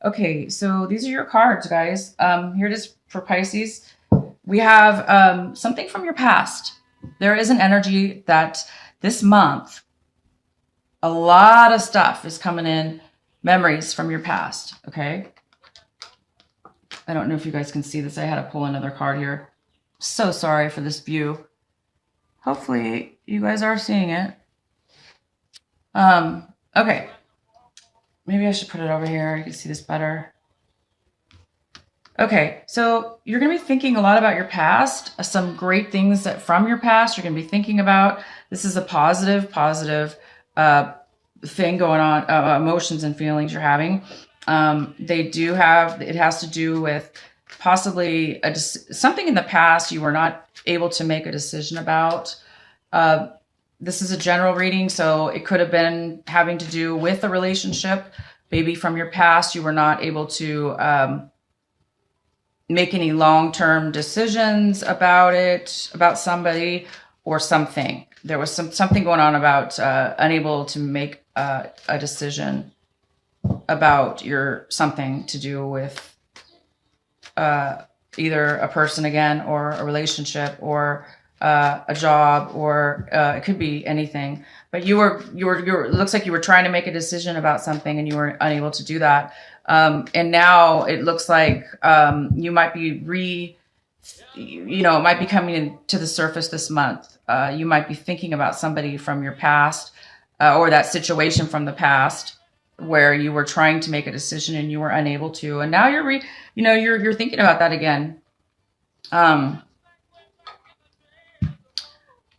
Okay, so these are your cards, guys. Here it is for Pisces. We have something from your past. There is an energy that this month, a lot of stuff is coming in, memories from your past, okay? I don't know if you guys can see this. I had to pull another card here. So sorry for this view. Hopefully you guys are seeing it. Okay. Maybe I should put it over here. You can see this better. Okay, so you're going to be thinking a lot about your past, some great things that from your past you're going to be thinking about. This is a positive thing going on, emotions and feelings you're having. They do have, it has to do with possibly something in the past you were not able to make a decision about. This is a general reading, so it could have been having to do with a relationship. Maybe from your past you were not able to make any long-term decisions about it, about somebody or something. There was something going on about unable to make a decision about something to do with either a person again, or a relationship, or a job, or it could be anything. But you were it looks like you were trying to make a decision about something and you were unable to do that. And now it looks like you might be it might be coming to the surface this month. You might be thinking about somebody from your past, or that situation from the past where you were trying to make a decision and you were unable to. And now you're thinking about that again.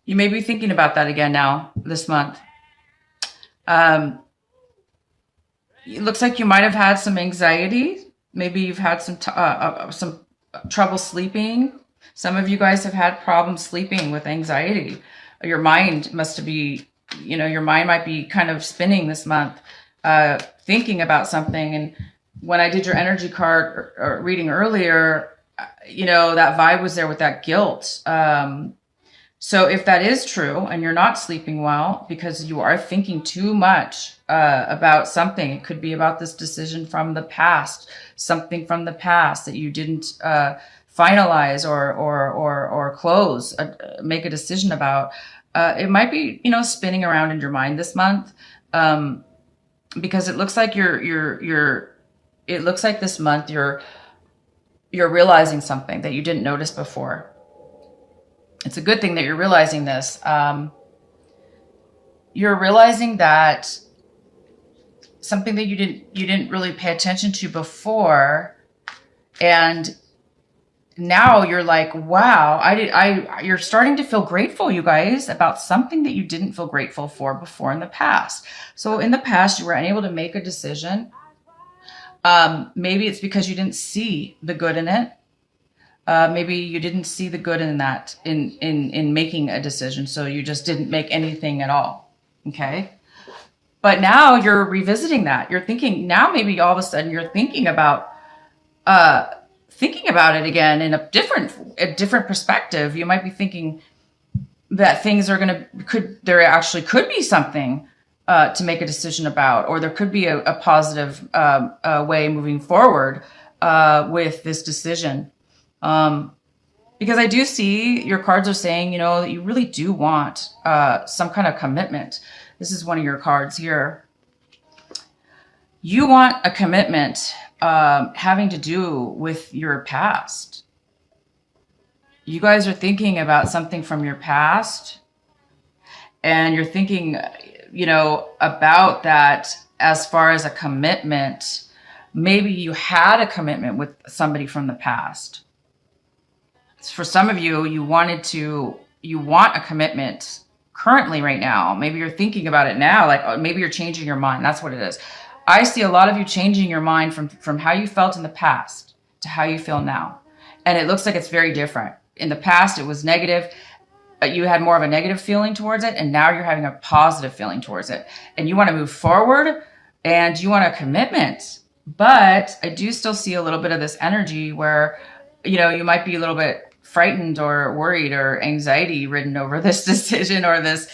You may be thinking about that again now this month. It looks like you might have had some anxiety. Maybe you've had some trouble sleeping. Some of you guys have had problems sleeping with anxiety. Your mind your mind might be kind of spinning this month, thinking about something. And when I did your energy card or reading earlier, that vibe was there with that guilt. So if that is true and you're not sleeping well because you are thinking too much about something, it could be about this decision from the past, something from the past that you didn't finalize or close, make a decision about. It might be, spinning around in your mind this month, because it looks like it looks like this month you're realizing something that you didn't notice before. It's a good thing that you're realizing this. You're realizing that something that you didn't really pay attention to before, and now you're like, wow, you're starting to feel grateful, you guys, about something that you didn't feel grateful for before in the past. So in the past, you were unable to make a decision. Maybe it's because you didn't see the good in it. Maybe you didn't see the good in that, in making a decision. So you just didn't make anything at all. Okay. But now you're revisiting that. You're thinking now, maybe all of a sudden you're thinking about it again in a different perspective. You might be thinking that things are there actually could be something to make a decision about, or there could be a positive way moving forward with this decision. Because I do see your cards are saying, that you really do want some kind of commitment. This is one of your cards here. You want a commitment having to do with your past. You guys are thinking about something from your past, and you're thinking, about that as far as a commitment. Maybe you had a commitment with somebody from the past. For some of you, you want a commitment currently right now. Maybe you're thinking about it now, like maybe you're changing your mind. That's what it is. I see a lot of you changing your mind from how you felt in the past to how you feel now. And it looks like it's very different. In the past, it was negative. You had more of a negative feeling towards it, and now you're having a positive feeling towards it. And you want to move forward, and you want a commitment. But I do still see a little bit of this energy where, you might be a little bit frightened or worried or anxiety ridden over this decision or this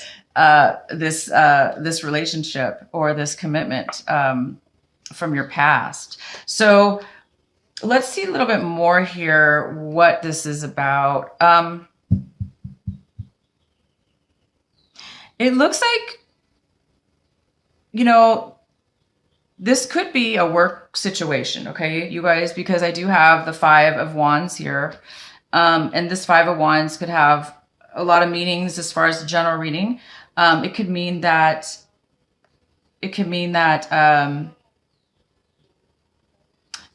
relationship or this commitment. from your past. So let's see a little bit more here what this is about. It looks like, you know, this could be a work situation, okay, you guys, because I do have the Five of Wands here. And this Five of Wands could have a lot of meanings as far as the general reading. It could mean that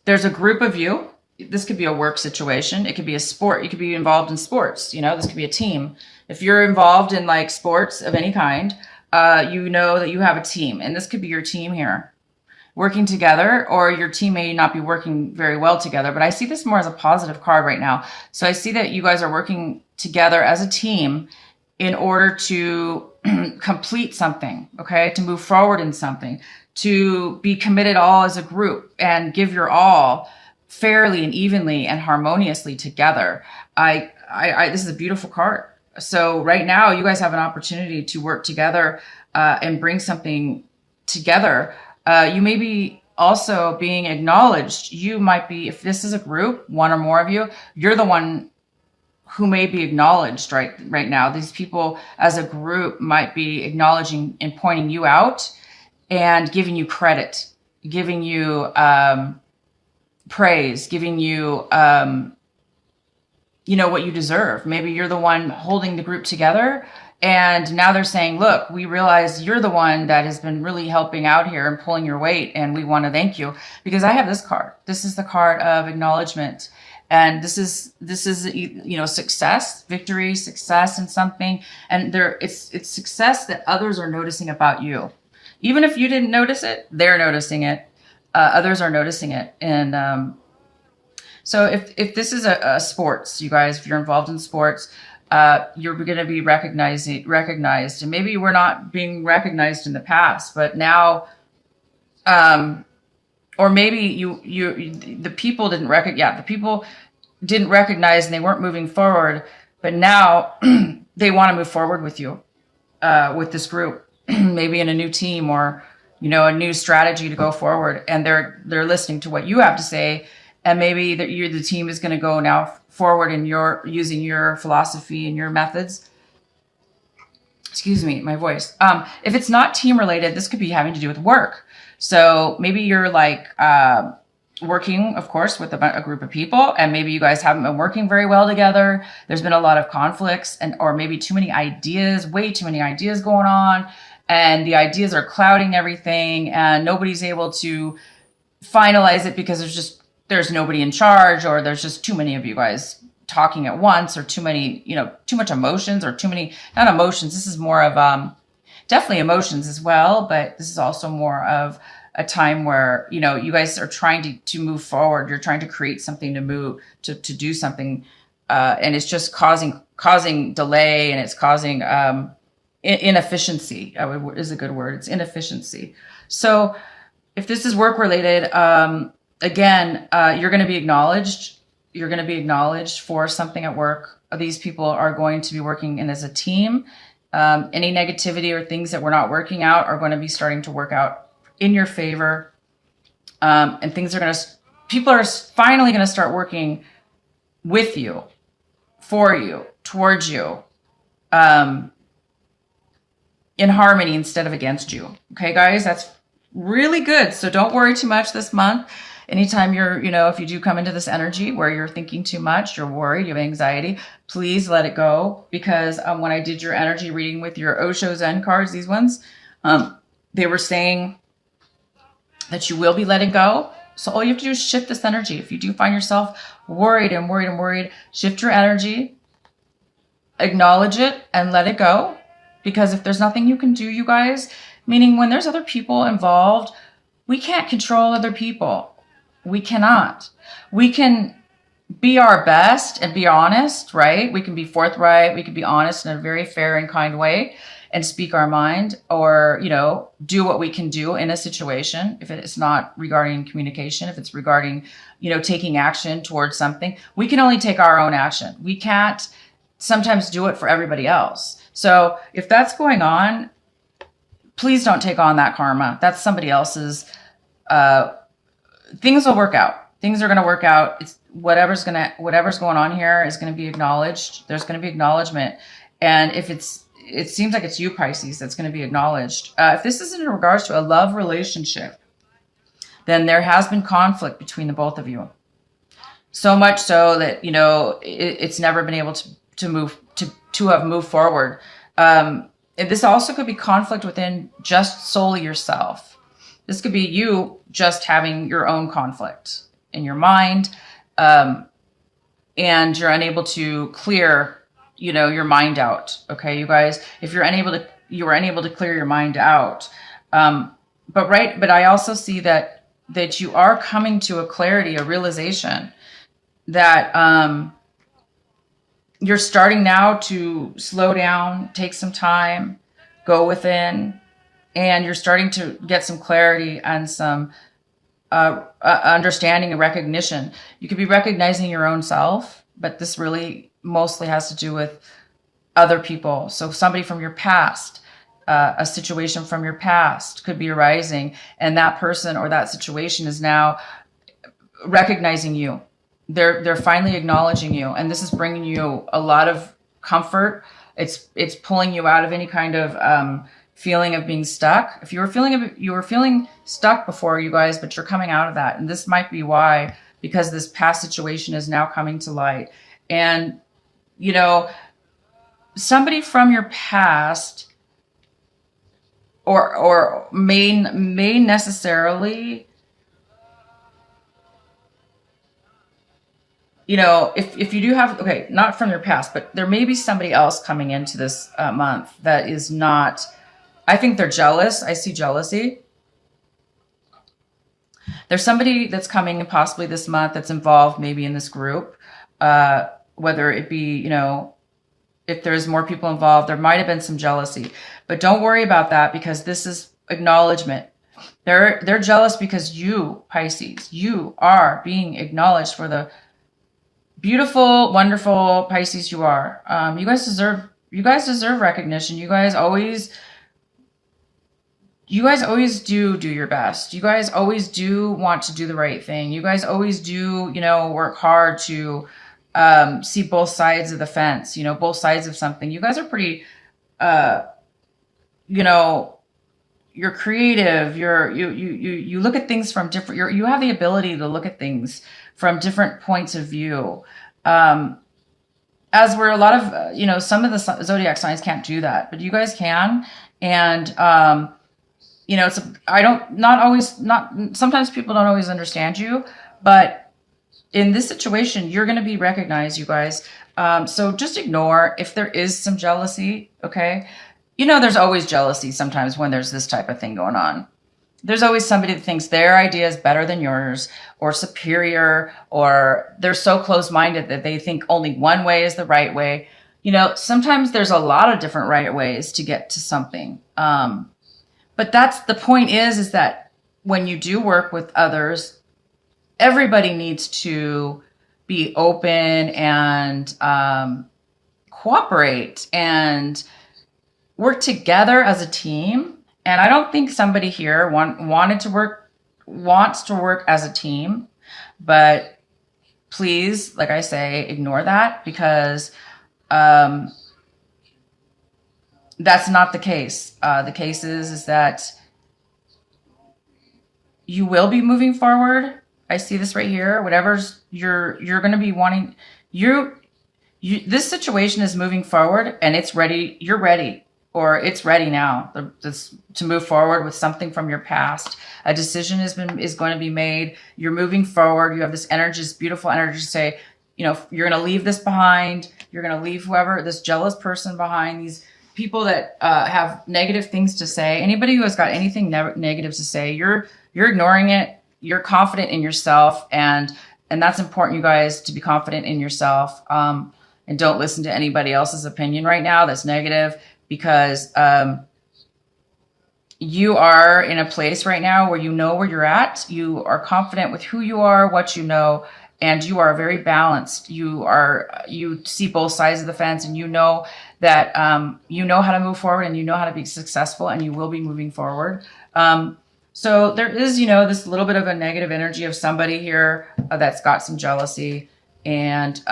there's a group of you. This could be a work situation. It could be a sport. You could be involved in sports. You know, this could be a team. If you're involved in like sports of any kind, you know that you have a team, and this could be your team here working together, or your team may not be working very well together, but I see this more as a positive card right now. So I see that you guys are working together as a team in order to complete something, okay, to move forward in something, to be committed all as a group and give your all fairly and evenly and harmoniously together. This is a beautiful card. So right now you guys have an opportunity to work together and bring something together. You may be also being acknowledged. You might be, if this is a group, one or more of you, you're the one who may be acknowledged right now. These people as a group might be acknowledging and pointing you out and giving you credit, giving you praise, giving you, you know, what you deserve. Maybe you're the one holding the group together, and now they're saying, look, we realize you're the one that has been really helping out here and pulling your weight, and we want to thank you. Because I have this card. This is the card of acknowledgement. And this is, you know, success, victory, success in something. And it's success that others are noticing about you. Even if you didn't notice it, they're noticing it. Others are noticing it. And so if this is a sports, you guys, if you're involved in sports, you're going to be recognized, and maybe we're not being recognized in the past, but now, or maybe the people didn't the people didn't recognize and they weren't moving forward, but now they want to move forward with you, with this group, maybe in a new team, or, you know, a new strategy to go forward. And they're listening to what you have to say. And maybe the team is going to go now forward in using your philosophy and your methods. Excuse me, my voice. If it's not team related, this could be having to do with work. So maybe you're like working, of course, with a group of people, and maybe you guys haven't been working very well together. There's been a lot of conflicts, or maybe too many ideas, way too many ideas going on, and the ideas are clouding everything, and nobody's able to finalize it because there's nobody in charge, or there's just too many of you guys talking at once, or too many, you know, too much emotions, or too many, not emotions. This is more of, definitely emotions as well, but this is also more of a time where, you know, you guys are trying to move forward. You're trying to create something to do something. And it's just causing delay, and it's causing, inefficiency is a good word. It's inefficiency. So if this is work related, again, you're going to be acknowledged. You're going to be acknowledged for something at work. These people are going to be working in as a team. Any negativity or things that were not working out are going to be starting to work out in your favor. And people are finally going to start working with you, for you, towards you, in harmony instead of against you. Okay, guys, that's really good. So don't worry too much this month. Anytime if you do come into this energy where you're thinking too much, you're worried, you have anxiety, please let it go. Because when I did your energy reading with your Osho Zen cards, these ones, they were saying that you will be letting go. So all you have to do is shift this energy. If you do find yourself worried, shift your energy, acknowledge it, and let it go. Because if there's nothing you can do, you guys, meaning when there's other people involved, we can't control other people. We cannot. We can be our best and be honest, right? We can be forthright. We can be honest in a very fair and kind way and speak our mind, or, do what we can do in a situation. If it's not regarding communication, if it's regarding, taking action towards something, we can only take our own action. We can't sometimes do it for everybody else. So if that's going on, please don't take on that karma. That's somebody else's things will work out. Things are going to work out. It's whatever's going on here is going to be acknowledged. There's going to be acknowledgement. And if it seems like it's you, Pisces, that's going to be acknowledged. If this is in regards to a love relationship, then there has been conflict between the both of you. So much so that, it's never been able to have moved forward. This also could be conflict within just solely yourself. This could be you just having your own conflict in your mind, and you're unable to clear, your mind out. Okay, you guys, if you were unable to clear your mind out. But I also see that you are coming to a clarity, a realization that you're starting now to slow down, take some time, go within, and you're starting to get some clarity and some understanding and recognition. You could be recognizing your own self, but this really mostly has to do with other people. So somebody from your past, a situation from your past could be arising, and that person or that situation is now recognizing you. They're finally acknowledging you, and this is bringing you a lot of comfort. It's pulling you out of any kind of feeling of being stuck. If you were feeling stuck before, you guys, but you're coming out of that, and this might be why, because this past situation is now coming to light. And somebody from your past or may necessarily, if you do have, okay, not from your past, but there may be somebody else coming into this month that is not, I think they're jealous. I see jealousy. There's somebody that's coming possibly this month that's involved maybe in this group, whether it be, if there's more people involved, there might have been some jealousy, but don't worry about that, because this is acknowledgement. They're jealous because you, Pisces, you are being acknowledged for the beautiful, wonderful Pisces you are. You guys deserve recognition. You guys always do your best. You guys always do want to do the right thing. You guys always do, work hard to see both sides of the fence, both sides of something. You guys are pretty, you're creative. You look at things from different, you have the ability to look at things from different points of view. As where a lot of, some of the zodiac signs can't do that, but you guys can. And, sometimes people don't always understand you, but in this situation, you're going to be recognized, you guys. So just ignore if there is some jealousy. Okay. There's always jealousy sometimes when there's this type of thing going on. There's always somebody that thinks their idea is better than yours or superior, or they're so close-minded that they think only one way is the right way. Sometimes there's a lot of different right ways to get to something. But that's the point is that when you do work with others, everybody needs to be open and cooperate and work together as a team. And I don't think somebody here wants to work as a team, but please, like I say, ignore that, because that's not the case. The case is that you will be moving forward. I see this right here. Whatever's you're going to be wanting, this situation is moving forward and it's ready. You're ready, or it's ready now to move forward with something from your past. A decision is going to be made. You're moving forward. You have this energy, this beautiful energy to say, you're going to leave this behind. You're going to leave whoever, this jealous person behind, these people that have negative things to say. Anybody who has got anything negative to say, you're ignoring it. You're confident in yourself, and that's important, you guys, to be confident in yourself, and don't listen to anybody else's opinion right now that's negative, because you are in a place right now where you know where you're at. You are confident with who you are, what you know, and you are very balanced. You see both sides of the fence, and you know that you know how to move forward, and you know how to be successful, and you will be moving forward. So there is, this little bit of a negative energy of somebody here that's got some jealousy, and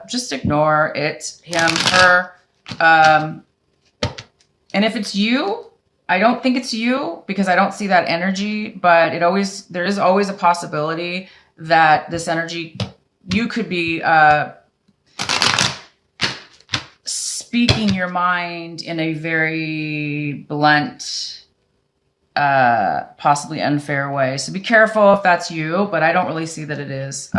just ignore it, him, her. And if it's you, I don't think it's you because I don't see that energy, but there is always a possibility that this energy, you could be speaking your mind in a very blunt, possibly unfair way. So be careful if that's you, but I don't really see that it is.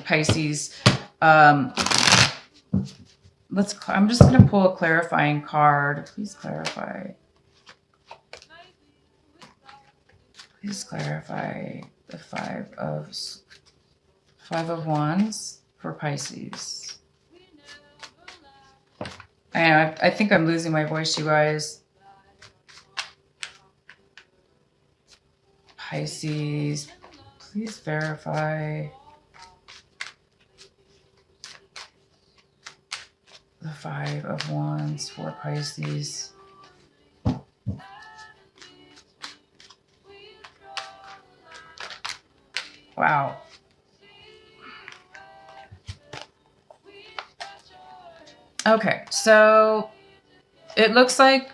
Pisces. I'm just going to pull a clarifying card. Please clarify. Please clarify the Five of Wands for Pisces. And I think I'm losing my voice, you guys. Pisces, please verify the Five of Wands for Pisces. Wow. Okay, so it looks like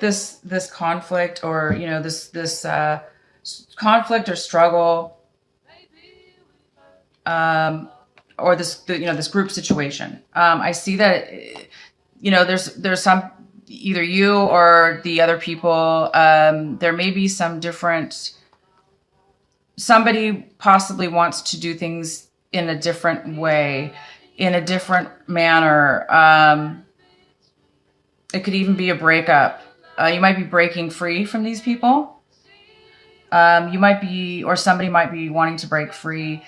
this conflict, or this conflict or struggle, or this group situation. I see that there's some, either you or the other people. There may be some different. Somebody possibly wants to do things in a different way, in a different manner. It could even be a breakup. You might be breaking free from these people. You might be, or somebody might be wanting to break free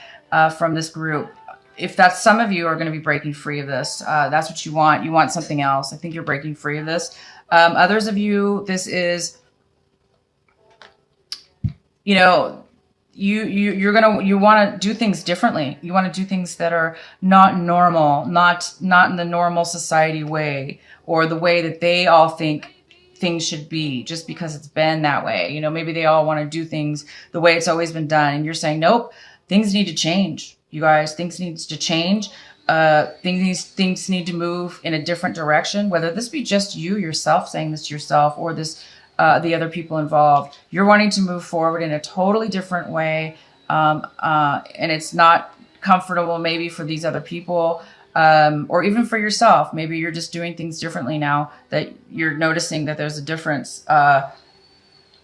from this group. If that's, some of you are going to be breaking free of this. That's what you want. You want something else. I think you're breaking free of this. Others of you, this is, you want to do things differently. You want to do things that are not normal, not in the normal society way, or the way that they all think things should be, just because it's been that way. Maybe they all want to do things the way it's always been done, and you're saying, nope, things need to change. You guys, things needs to change. Things need to move in a different direction, whether this be just you yourself saying this to yourself, or the other people involved. You're wanting to move forward in a totally different way. And it's not comfortable maybe for these other people, or even for yourself. Maybe you're just doing things differently now, that you're noticing that there's a difference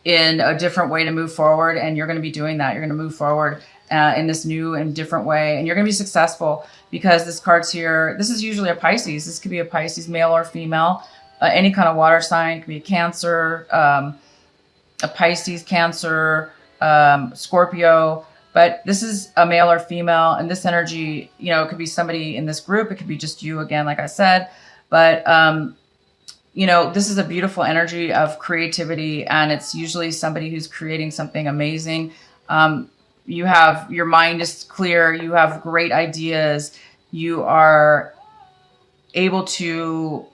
in a different way to move forward. And you're going to be doing that. You're going to move forward in this new and different way. And you're going to be successful, because this card's here. This is usually a Pisces. This could be a Pisces, male or female. Any kind of water sign. It could be a Cancer, a Pisces, Cancer, Scorpio. But this is a male or female. And this energy, it could be somebody in this group. It could be just you again, like I said. But, this is a beautiful energy of creativity. And it's usually somebody who's creating something amazing. Your mind is clear. You have great ideas. You are able to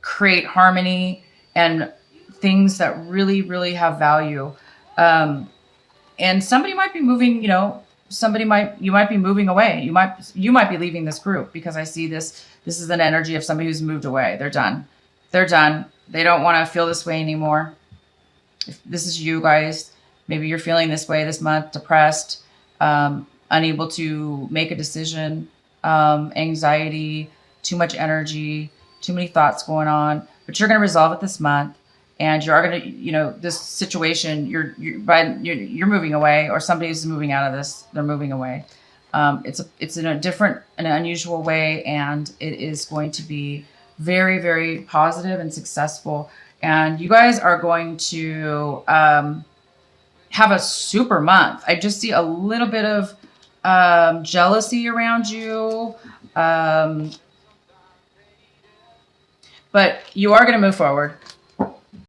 create harmony and things that really, really have value. And somebody might be moving, you might be moving away. You might be leaving this group, because I see this is an energy of somebody who's moved away. They're done. They're done. They don't want to feel this way anymore. If this is you guys, maybe you're feeling this way this month, depressed, unable to make a decision, anxiety, too much energy, too many thoughts going on, but you're going to resolve it this month. And you are going to, this situation, you're moving away, or somebody's moving out of this. They're moving away. It's in a different, an unusual way, and it is going to be very, very positive and successful. And you guys are going to have a super month. I just see a little bit of jealousy around you. But you are going to move forward.